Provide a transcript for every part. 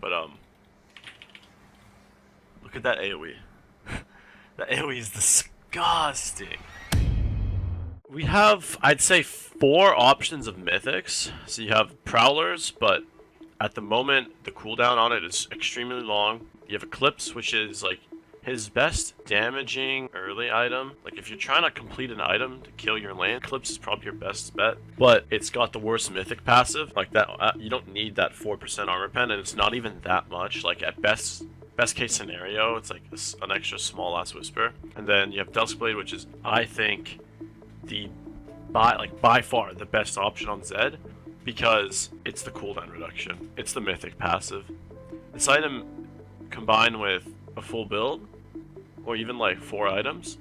But look at that AoE. That AoE is disgusting. We have, I'd say, 4 options of mythics. So you have Prowlers, but at the moment, the cooldown on it is extremely long. You have Eclipse, which is like his best damaging early item. Like if you're trying to complete an item to kill your lane, Eclipse is probably your best bet. But it's got the worst mythic passive. Like that, you don't need that 4% armor pen, and it's not even that much. Like at best case scenario, it's like an extra small ass whisper. And then you have Duskblade, which is, I think, by far the best option on Zed, because it's the cooldown reduction. It's the mythic passive. This item combined with a full build, or even like 4 items,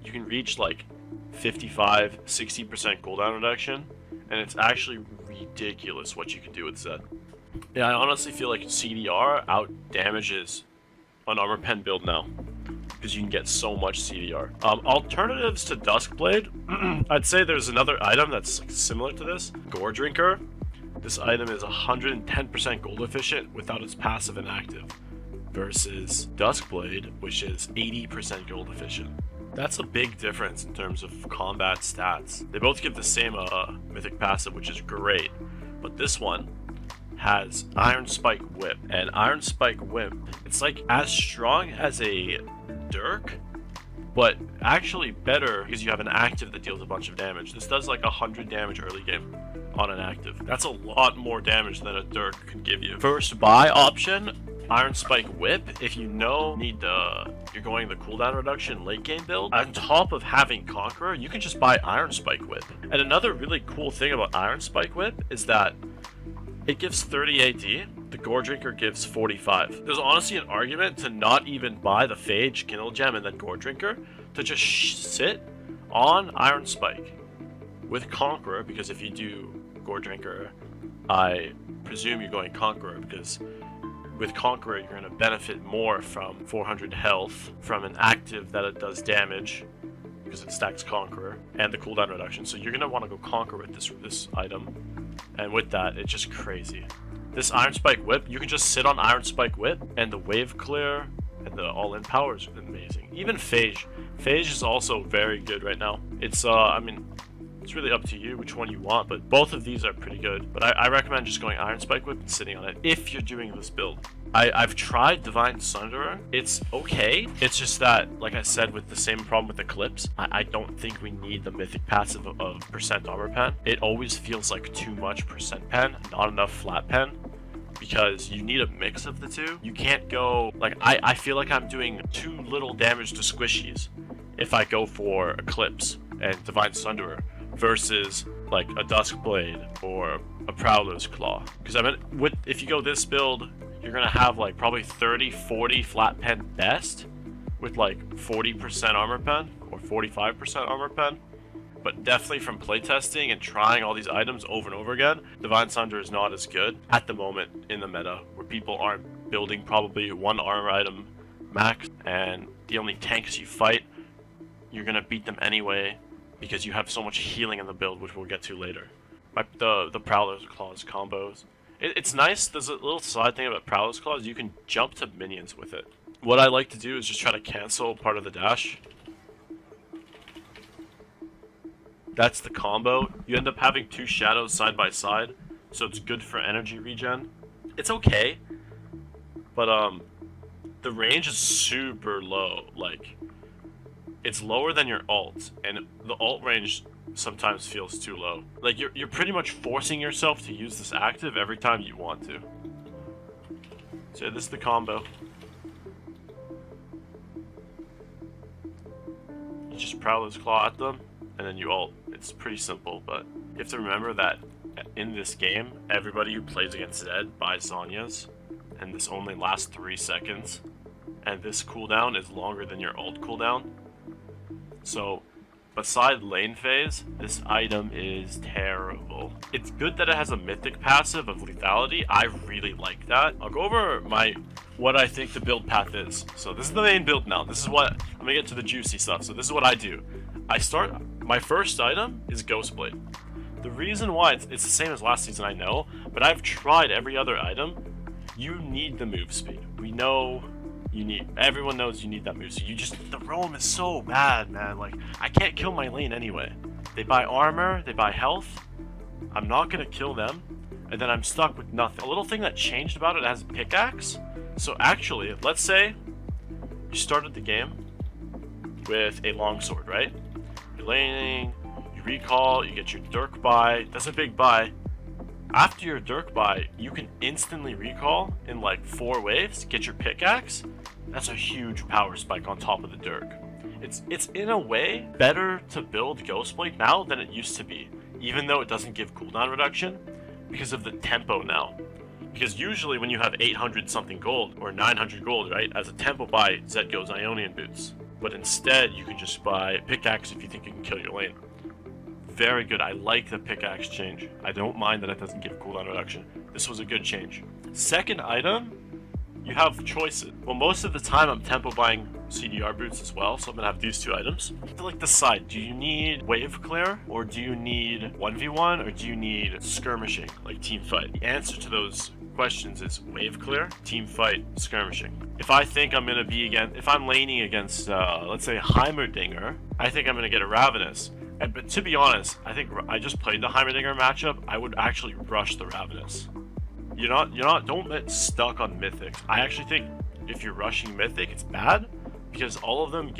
you can reach like 55-60% cooldown reduction, and it's actually ridiculous what you can do with Zed. Yeah, I honestly feel like CDR out damages an armor pen build now, because you can get so much CDR. Alternatives to Duskblade, I'd say there's another item that's similar to this, Goredrinker. This item is 110% gold efficient without its passive inactive, versus Duskblade, which is 80% gold efficient. That's a big difference in terms of combat stats. They both give the same mythic passive, which is great, but this one has Ironspike Whip, and Ironspike Whip, it's like as strong as a Dirk, but actually better because you have an active that deals a bunch of damage. This does like 100 damage early game on an active. That's a lot more damage than a Dirk could give you. First buy option, Ironspike Whip. If you know you're going the cooldown reduction late game build, on top of having Conqueror, you can just buy Ironspike Whip. And another really cool thing about Ironspike Whip is that it gives 30 AD, the Goredrinker gives 45. There's honestly an argument to not even buy the Phage, Kindle Gem, and then Goredrinker, to just sit on Ironspike with Conqueror, because if you do Goredrinker, I presume you're going Conqueror, because with Conqueror you're going to benefit more from 400 health, from an active that it does damage, because it stacks Conqueror, and the cooldown reduction. So you're going to want to go Conqueror with this item. And with that, it's just crazy. This Ironspike Whip, you can just sit on Ironspike Whip, and the wave clear and the all-in power is amazing. Even Phage. Phage is also very good right now. It's, I mean, it's really up to you which one you want, but both of these are pretty good. But I recommend just going Ironspike Whip and sitting on it if you're doing this build. I've tried Divine Sunderer. It's okay. It's just that, like I said, with the same problem with Eclipse, I don't think we need the mythic passive of percent armor pen. It always feels like too much percent pen, not enough flat pen, because you need a mix of the two. You can't go, like, I feel like I'm doing too little damage to squishies if I go for Eclipse and Divine Sunderer versus like a Duskblade or a Prowler's Claw. Because I mean, if you go this build, you're gonna have like probably 30-40 flat pen best with like 40% armor pen or 45% armor pen. But definitely from playtesting and trying all these items over and over again, Divine Sunderer is not as good at the moment in the meta, where people aren't building probably one armor item max, and the only tanks you fight, you're gonna beat them anyway because you have so much healing in the build, which we'll get to later. The Prowler's Claws combos. It's nice. There's a little side thing about Prowler's Claws. You can jump to minions with it. What I like to do is just try to cancel part of the dash. That's the combo. You end up having 2 shadows side by side, so it's good for energy regen. It's okay, but the range is super low. Like, it's lower than your ult, and the ult range sometimes feels too low. Like, you're pretty much forcing yourself to use this active every time you want to. So this is the combo. You just Prowler's Claw at them, and then you ult. It's pretty simple, but you have to remember that in this game, everybody who plays against Zed buys Zhonya's, and this only lasts 3 seconds, and this cooldown is longer than your ult cooldown. So, beside lane phase, this item is terrible. It's good that it has a mythic passive of lethality. I really like that. I'll go over what I think the build path is. So this is the main build now. This is what, I'm gonna get to the juicy stuff. So this is what I do. My first item is Ghostblade. The reason why, it's the same as last season, I know, but I've tried every other item, You need the move speed. We know everyone knows you need that move speed. The roam is so bad, man. Like, I can't kill my lane anyway. They buy armor, they buy health. I'm not gonna kill them, and then I'm stuck with nothing. A little thing that changed about it has pickaxe. So actually, let's say you started the game with a longsword, right? You're laning, you recall, you get your dirk buy. That's a big buy. After your dirk buy, you can instantly recall in like 4 waves, get your pickaxe. That's a huge power spike on top of the dirk. It's in a way better to build Ghostblade now than it used to be, even though it doesn't give cooldown reduction because of the tempo now. Because usually when you have 800 something gold or 900 gold, right, as a tempo buy, Zed goes Ionian boots. But instead, you can just buy pickaxe if you think you can kill your lane. Very good. I like the pickaxe change. I don't mind that it doesn't give cooldown reduction. This was a good change. Second item, you have choices. Well, most of the time I'm tempo buying CDR boots as well, so I'm gonna have these 2 items. To like decide, do you need wave clear, or do you need 1v1, or do you need skirmishing, like team fight? The answer to those questions is wave clear, team fight, skirmishing. If I think I'm gonna be if I'm laning against, let's say Heimerdinger, I think I'm gonna get a Ravenous. But to be honest, I think I just played the Heimerdinger matchup. I would actually rush the Ravenous. Don't get stuck on Mythics. I actually think if you're rushing Mythic, it's bad because all of them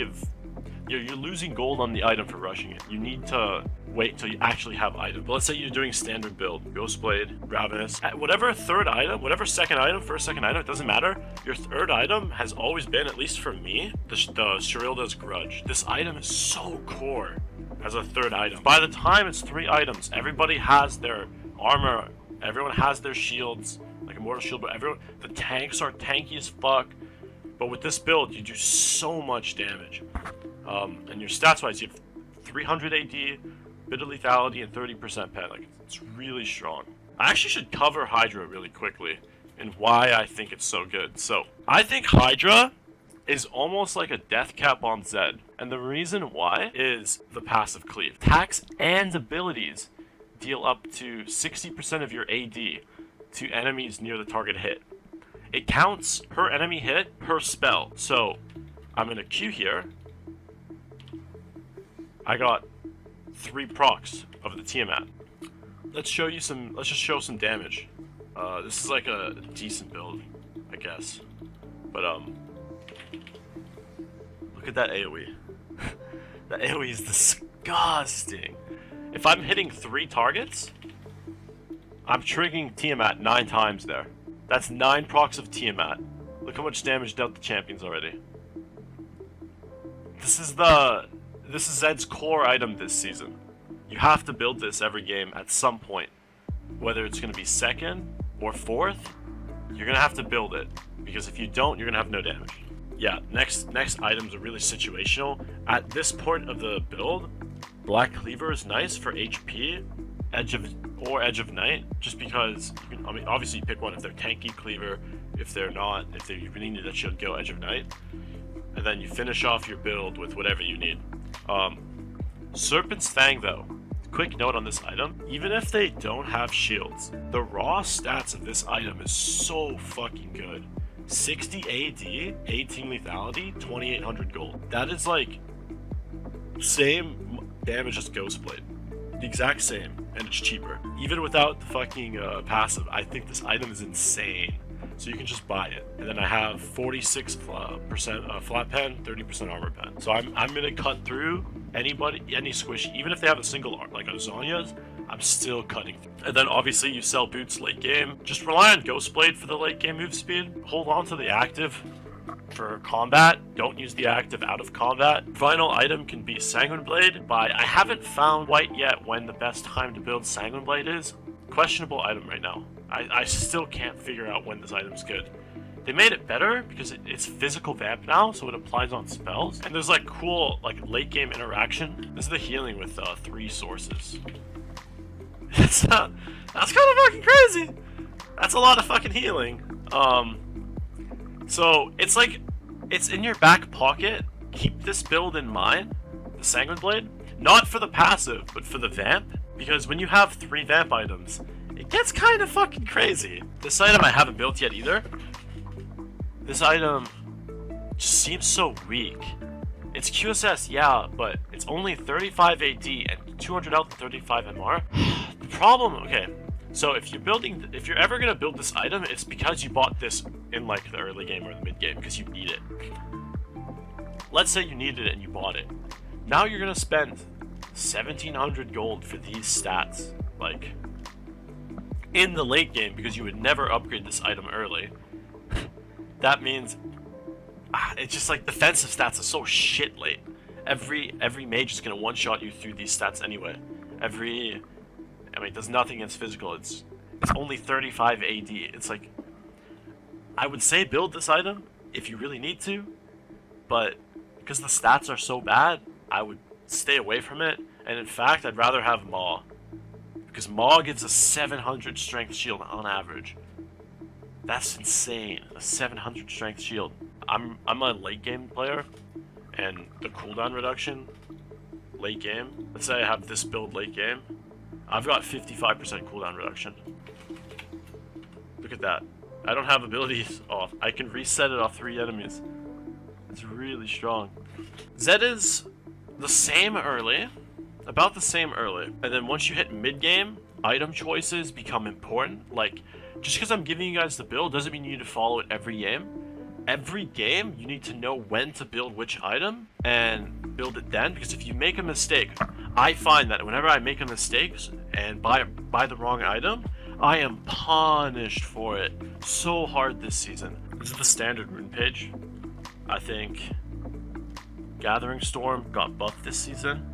you're losing gold on the item for rushing it. You need to wait until you actually have item. But let's say you're doing standard build, Ghostblade, Ravenous, whatever third item, whatever second item, it doesn't matter. Your third item has always been, at least for me, the Serylda's Grudge. This item is so core as a third item. By the time it's 3 items, everybody has their armor, everyone has their shields, like Immortal Shield, but the tanks are tanky as fuck. But with this build, you do so much damage. And your stats wise, you have 300 AD, bit of lethality, and 30% pet. Like, it's really strong. I actually should cover Hydra really quickly and why I think it's so good. So, I think Hydra is almost like a death cap on Zed. And the reason why is the passive cleave. Attacks and abilities deal up to 60% of your AD to enemies near the target hit. It counts per enemy hit per spell. So I'm gonna Q here. I got 3 procs of the Tiamat. Let's just show some damage. This is like a decent build, I guess. But look at that AoE. That AoE is disgusting. If I'm hitting 3 targets, I'm triggering Tiamat 9 times there. That's 9 procs of Tiamat. Look how much damage dealt the champions already. This is Zed's core item this season. You have to build this every game at some point. Whether it's going to be 2nd or 4th, you're going to have to build it. Because if you don't, you're going to have no damage. Yeah, next items are really situational. At this point of the build, Black Cleaver is nice for HP, Edge of Night, just because obviously you pick one if they're tanky Cleaver, if they're not, you really need that shield, go Edge of Night, and then you finish off your build with whatever you need. Serpent's Fang though, quick note on this item, even if they don't have shields, the raw stats of this item is so fucking good. 60 AD, 18 lethality, 2800 gold. That is like same damage as Ghostblade. The exact same, and it's cheaper. Even without the fucking passive, I think this item is insane. So you can just buy it. And then I have 46% flat pen, 30% armor pen. So I'm gonna cut through any squishy, even if they have a single art, like a Zonya's, I'm still cutting through. And then obviously you sell boots late game. Just rely on Ghostblade for the late game move speed. Hold on to the active for combat. Don't use the active out of combat. Final item can be Sanguine Blade. I haven't found quite yet when the best time to build Sanguine Blade is. Questionable item right now. I still can't figure out when this item's good. They made it better because it's physical vamp now, so it applies on spells. And there's like cool late game interaction. This is the healing with 3 sources. That's kind of fucking crazy. That's a lot of fucking healing. So it's like, it's in your back pocket. Keep this build in mind, the Sanguine Blade, not for the passive, but for the vamp. Because when you have 3 vamp items, it gets kind of fucking crazy. This item I haven't built yet either. This item just seems so weak. It's QSS, yeah, but it's only 35 AD and 200 health and 35 MR. The problem, okay, so if you're ever gonna build this item, it's because you bought this in like the early game or the mid game because you need it. Let's say you needed it and you bought it. Now you're gonna spend 1,700 gold for these stats, like in the late game, because you would never upgrade this item early. That means it's just like defensive stats are so shit late. Every mage is gonna one-shot you through these stats anyway. I mean, it does nothing against physical. It's only 35 AD. It's like, I would say build this item if you really need to, but because the stats are so bad, I would stay away from it. And in fact, I'd rather have Maw, because Maw gives a 700 strength shield on average. That's insane. A 700 strength shield. I'm a late game player, and the cooldown reduction late game. Let's say I have this build late game. I've got 55% cooldown reduction. Look at that. I don't have abilities off. I can reset it off 3 enemies. It's really strong. Zed is the same early, about the same early, and then once you hit mid game, item choices become important. Like, just because I'm giving you guys the build doesn't mean you need to follow it every game. Every game, you need to know when to build which item and build it then, because if you make a mistake, I find that whenever I make a mistake and buy the wrong item, I am punished for it so hard this season. This is the standard rune page. I think Gathering Storm got buffed this season.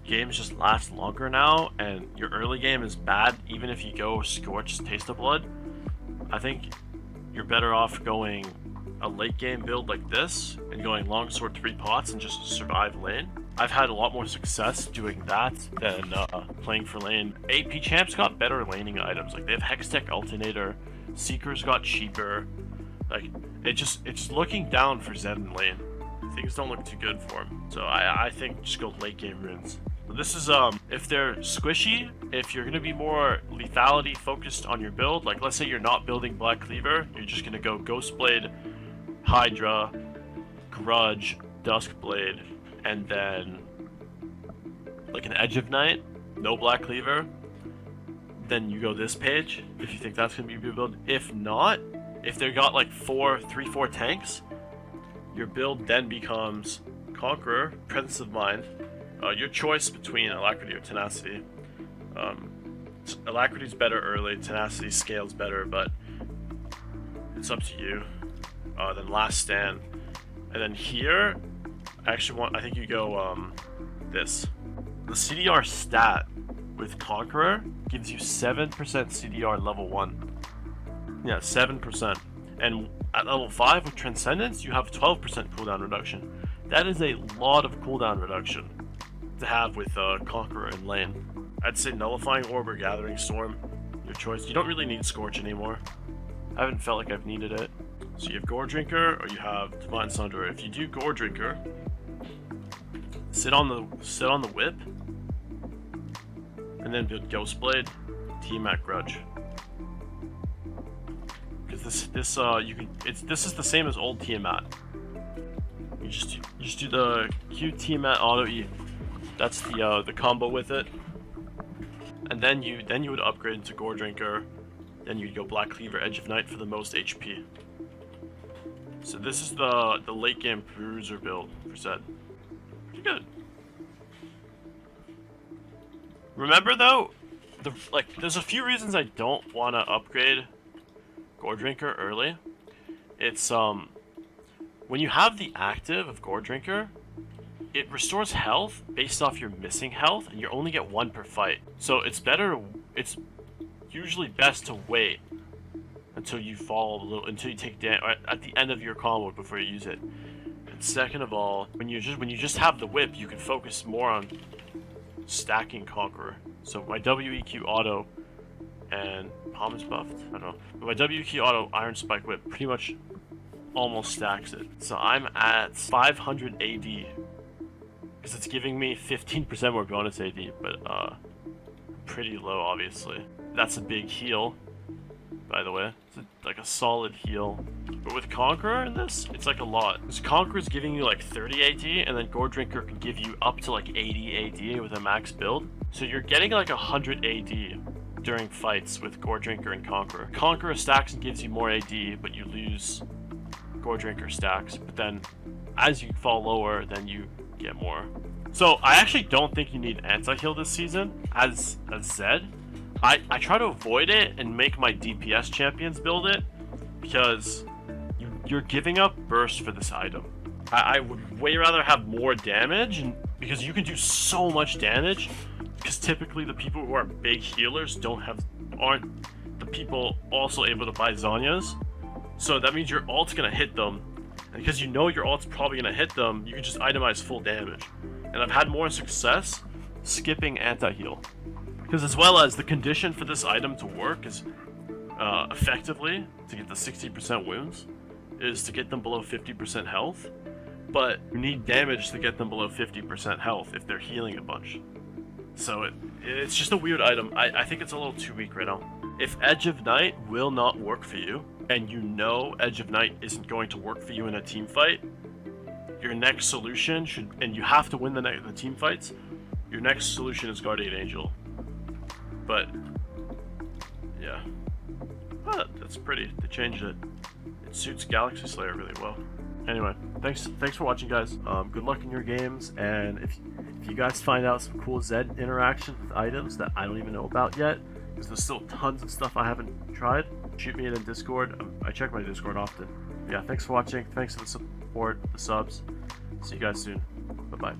Games just last longer now, and your early game is bad even if you go Scorch Taste of Blood. I think you're better off going a late game build like this and going longsword 3 pots and just survive lane. I've had a lot more success doing that than playing for lane. AP champs got better laning items. Like, they have Hextech Alternator, Seekers got cheaper. Like, it's looking down for Zed in lane. Things don't look too good for him. So I think just go late game runes. But this is if they're squishy, if you're gonna be more lethality focused on your build, like let's say you're not building Black Cleaver, you're just gonna go Ghostblade, Hydra, Grudge, Duskblade, and then like an Edge of Night, no Black Cleaver, then you go this page if you think that's gonna be your build. If not, if they got like 3-4 tanks, your build then becomes Conqueror, Presence of Mind, your choice between Alacrity or Tenacity. Alacrity's better early, Tenacity scales better, but it's up to you. Then Last Stand, and then here, I think you go this. The CDR stat with Conqueror gives you 7% CDR level 1. Yeah, 7%. And at level 5 with Transcendence, you have 12% cooldown reduction. That is a lot of cooldown reduction to have with Conqueror in lane. I'd say Nullifying Orb or Gathering Storm, your choice. You don't really need Scorch anymore. I haven't felt like I've needed it. So you have Goredrinker or you have Divine Sunderer. If you do Goredrinker, sit on the whip, and then build Ghostblade, T-Mac Grudge. Because this is the same as old Tiamat. You just do the Q Tiamat auto E. That's the combo with it. And then you would upgrade into Goredrinker. Then you'd go Black Cleaver, Edge of Night for the most HP. So this is the late game Bruiser build for Zed. Pretty good. Remember though, there's a few reasons I don't want to upgrade Goredrinker early. It's when you have the active of Goredrinker, it restores health based off your missing health, and you only get 1 per fight. So it's usually best to wait until you fall a little, until you take damage at the end of your combo before you use it. And second of all, when you just have the whip, you can focus more on stacking Conqueror. So my WEQ auto and Palm is buffed. I don't know. But my WEQ auto Ironspike whip pretty much almost stacks it. So I'm at 500 AD because it's giving me 15% more bonus AD, but pretty low obviously. That's a big heal, by the way. It's like a solid heal. But with Conqueror in this, it's like a lot. Because Conqueror's giving you like 30 AD, and then Goredrinker can give you up to like 80 AD with a max build. So you're getting like 100 AD during fights with Goredrinker and Conqueror. Conqueror stacks and gives you more AD, but you lose Goredrinker stacks. But then as you fall lower, then you get more. So I actually don't think you need anti-heal this season as Zed. I try to avoid it and make my DPS champions build it because you're giving up burst for this item. I would way rather have more damage, and because you can do so much damage, because typically the people who are big healers aren't the people also able to buy Zhonya's. So that means your ult's gonna hit them, and because you know your ult's probably gonna hit them, you can just itemize full damage. And I've had more success skipping anti-heal. Because as well as the condition for this item to work is effectively, to get the 60% wounds, is to get them below 50% health. But you need damage to get them below 50% health if they're healing a bunch. So it's just a weird item. I think it's a little too weak right now. If Edge of Night will not work for you, and you know Edge of Night isn't going to work for you in a team fight, your next solution should, and you have to win the team fights, your next solution is Guardian Angel. But yeah, that's pretty. They changed it. It suits Galaxy Slayer really well. Anyway, thanks for watching, guys. Good luck in your games, and if you guys find out some cool Zed interactions with items that I don't even know about yet, because there's still tons of stuff I haven't tried, shoot me in Discord. I check my Discord often. Yeah, thanks for watching. Thanks for the support, the subs. See you guys soon. Bye bye.